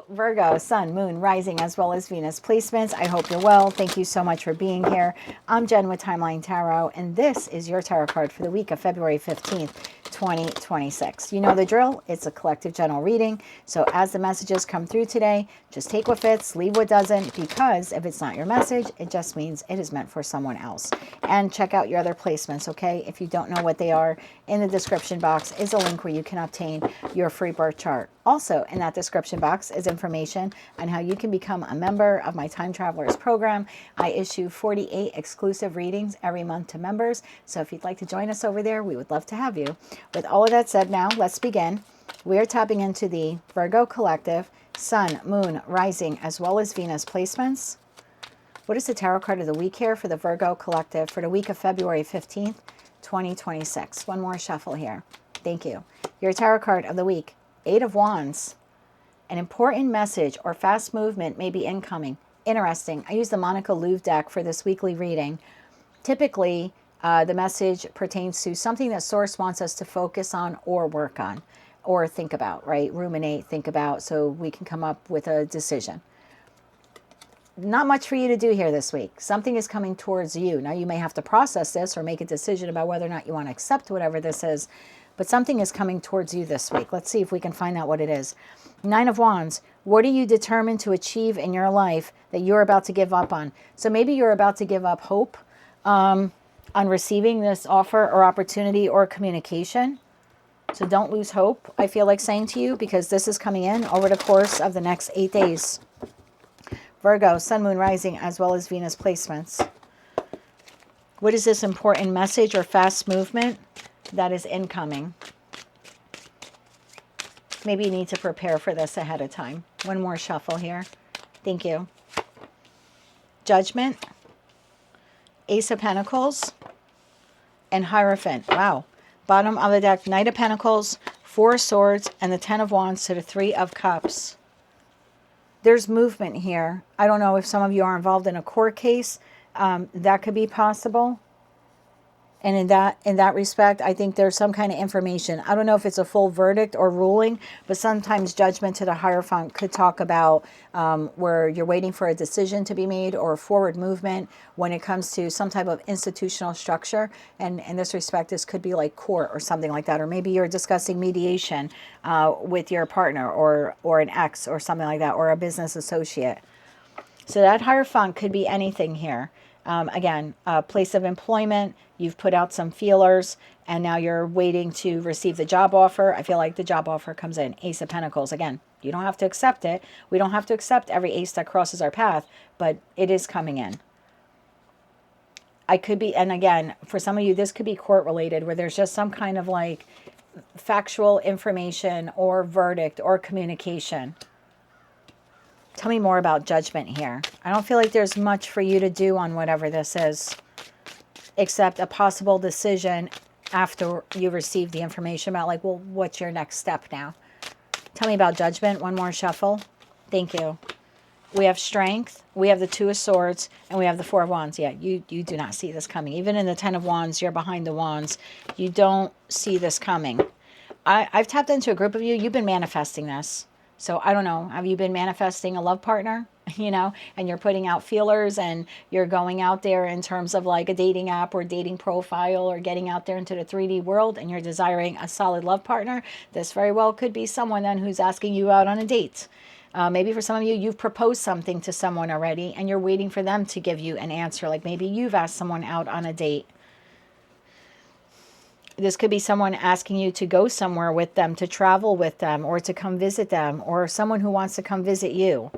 Virgo, Sun, Moon, Rising, as well as Venus placements. I hope you're well. Thank you so much for being here. I'm Jen with Timeline Tarot, and this is your tarot card for the week of February 15th, 2026. You know the drill. It's a collective general reading. So as the messages come through today, just take what fits, leave what doesn't, because if it's not your message, it just means it is meant for someone else. And check out your other placements, okay? If you don't know what they are, in the description box is a link where you can obtain your free birth chart. Also, in that description box is information on how you can become a member of my Time Travelers program. I issue 48 exclusive readings every month to members. So if you'd like to join us over there, we would love to have you. With all of that said, now let's begin. We are tapping into the Virgo collective, Sun, Moon, Rising, as well as Venus placements. What is the tarot card of the week here for the Virgo collective for the week of February 15th, 2026? One more shuffle here. Thank you. Your tarot card of the week, Eight of Wands. An important message or fast movement may be incoming. Interesting. I use the Monica Louv deck for this weekly reading. Typically, the message pertains to something that Source wants us to focus on or work on or think about, right? Ruminate, think about, so we can come up with a decision. Not much for you to do here this week. Something is coming towards you. Now, you may have to process this or make a decision about whether or not you want to accept whatever this is, but something is coming towards you this week. Let's see if we can find out what it is. Nine of Wands. What are you determined to achieve in your life that you're about to give up on? So maybe you're about to give up hope on receiving this offer or opportunity or communication. So don't lose hope, I feel like saying to you, because this is coming in over the course of the next 8 days. Virgo, Sun, Moon, Rising, as well as Venus placements. What is this important message or fast movement that is incoming? Maybe you need to prepare for this ahead of time. One more shuffle here. Thank you. Judgment, Ace of Pentacles, and Hierophant. Wow. Bottom of the deck, Knight of Pentacles, Four of Swords, and the Ten of Wands to the Three of Cups. There's movement here. I don't know if some of you are involved in a court case. That could be possible. And in that respect, I think there's some kind of information. I don't know if it's a full verdict or ruling, but sometimes judgment to the Hierophant could talk about where you're waiting for a decision to be made or a forward movement when it comes to some type of institutional structure. And in this respect, this could be like court or something like that. Or maybe you're discussing mediation with your partner or an ex or something like that, or a business associate. So that Hierophant could be anything here. Again, a place of employment, you've put out some feelers, and now you're waiting to receive the job offer. I feel like the job offer comes in. Ace of Pentacles. Again, you don't have to accept it. We don't have to accept every ace that crosses our path, but it is coming in. I could be, and again, for some of you, this could be court related, where there's just some kind of like factual information or verdict or communication. Tell me more about judgment here. I don't feel like there's much for you to do on whatever this is, except a possible decision after you receive the information about, like, well, what's your next step now? Tell me about judgment. One more shuffle. Thank you. We have Strength. We have the Two of Swords. And we have the Four of Wands. Yeah, you do not see this coming. Even in the Ten of Wands, you're behind the Wands. You don't see this coming. I've tapped into a group of you. You've been manifesting this. So I don't know, have you been manifesting a love partner, and you're putting out feelers and you're going out there in terms of like a dating app or dating profile or getting out there into the 3D world and you're desiring a solid love partner? This very well could be someone then who's asking you out on a date. Maybe for some of you, you've proposed something to someone already and you're waiting for them to give you an answer. Like maybe you've asked someone out on a date. This could be someone asking you to go somewhere with them, to travel with them, or to come visit them, or someone who wants to come visit you.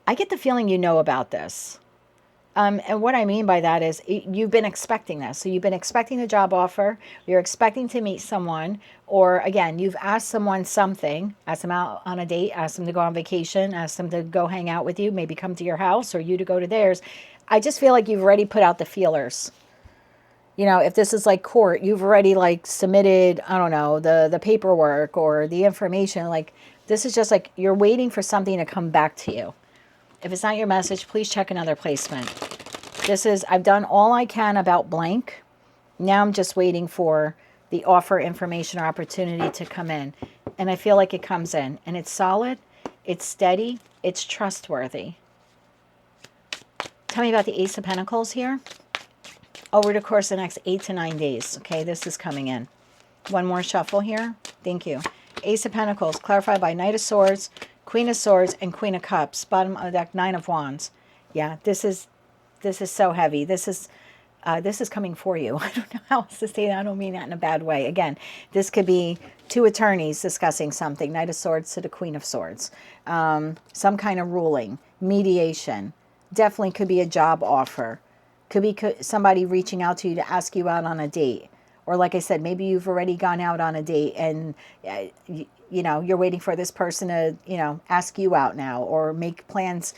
I get the feeling you know about this. And what I mean by that is you've been expecting this. So you've been expecting a job offer, you're expecting to meet someone, or again, you've asked someone something, asked them out on a date, asked them to go on vacation, asked them to go hang out with you, maybe come to your house or you to go to theirs. I just feel like you've already put out the feelers. If this is like court, you've already like submitted, I don't know, the paperwork or the information. Like this is just like you're waiting for something to come back to you. If it's not your message, please check another placement. This is, I've done all I can about blank. Now I'm just waiting for the offer, information, or opportunity to come in. And I feel like it comes in and it's solid It's steady. It's trustworthy. Tell me about the Ace of Pentacles here. Over the course of the next 8 to 9 days. Okay, this is coming in. One more shuffle here. Thank you. Ace of Pentacles, clarified by Knight of Swords, Queen of Swords, and Queen of Cups. Bottom of the deck, Nine of Wands. Yeah, this is so heavy. This is coming for you. I don't know how else to say that. I don't mean that in a bad way. Again, this could be two attorneys discussing something. Knight of Swords to the Queen of Swords. Some kind of ruling, mediation. Definitely could be a job offer. Could be somebody reaching out to you to ask you out on a date. Or like I said, maybe you've already gone out on a date and, you know, you're waiting for this person to, you know, ask you out now or make plans.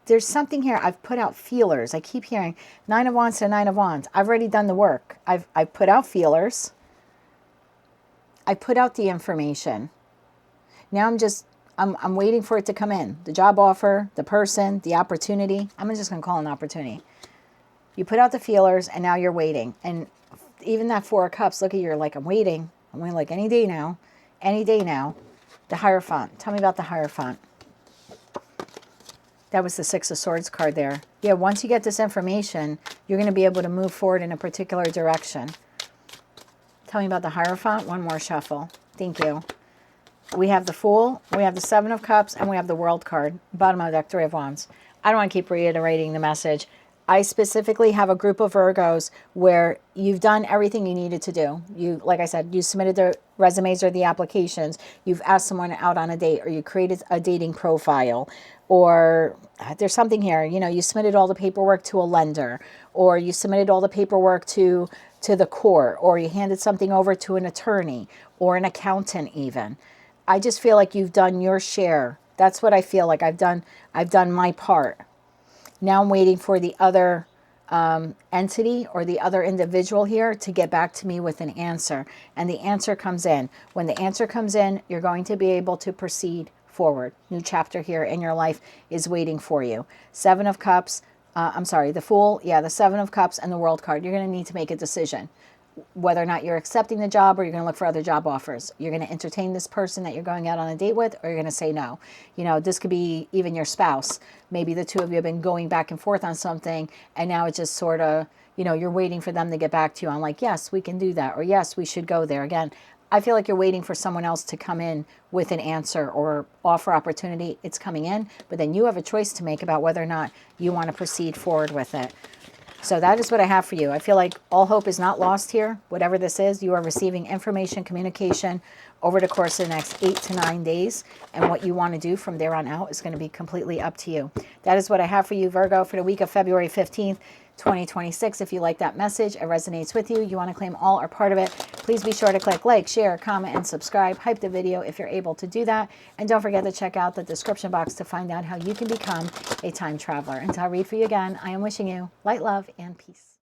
There's something here. I've put out feelers. I keep hearing Nine of Wands to Nine of Wands. I've already done the work. I've put out feelers. I put out the information. Now I'm waiting for it to come in. The job offer, the person, the opportunity. I'm just going to call it an opportunity. You put out the feelers and now you're waiting. And even that Four of Cups, look at you, you're like, I'm waiting like any day now. Any day now. The Hierophant. Tell me about the Hierophant. That was the Six of Swords card there. Yeah, once you get this information, you're going to be able to move forward in a particular direction. Tell me about the Hierophant. One more shuffle. Thank you. We have the Fool, we have the Seven of Cups, and we have the World card. Bottom of the deck, Three of Wands. I don't want to keep reiterating the message. I specifically have a group of Virgos where you've done everything you needed to do. You, like I said, you submitted the resumes or the applications. You've asked someone out on a date, or you created a dating profile, or there's something here. You know, you submitted all the paperwork to a lender, or you submitted all the paperwork to the court, or you handed something over to an attorney or an accountant even. I just feel like you've done your share. That's what I feel like. I've done my part. Now I'm waiting for the other entity or the other individual here to get back to me with an answer. And the answer comes in. When the answer comes in, you're going to be able to proceed forward. New chapter here in your life is waiting for you. Seven of Cups. The Fool. Yeah, the Seven of Cups and the World card. You're going to need to make a decision. Whether or not you're accepting the job, or you're going to look for other job offers. You're going to entertain this person that you're going out on a date with, or you're going to say no. You know, this could be even your spouse. Maybe the two of you have been going back and forth on something, and now it's just sort of, you know, you're waiting for them to get back to you on like, yes, we can do that, or yes, we should go there. Again, I feel like you're waiting for someone else to come in with an answer or offer opportunity. It's coming in, but then you have a choice to make about whether or not you want to proceed forward with it. So that is what I have for you. I feel like all hope is not lost here. Whatever this is, you are receiving information, communication over the course of the next 8 to 9 days. And what you want to do from there on out is going to be completely up to you. That is what I have for you, Virgo, for the week of February 15th, 2026. If you like that message, it resonates with you, you want to claim all or part of it, please be sure to click like, share, comment, and subscribe. Hype the video if you're able to do that. And don't forget to check out the description box to find out how you can become a time traveler. Until I read for you again, I am wishing you light, love, and peace.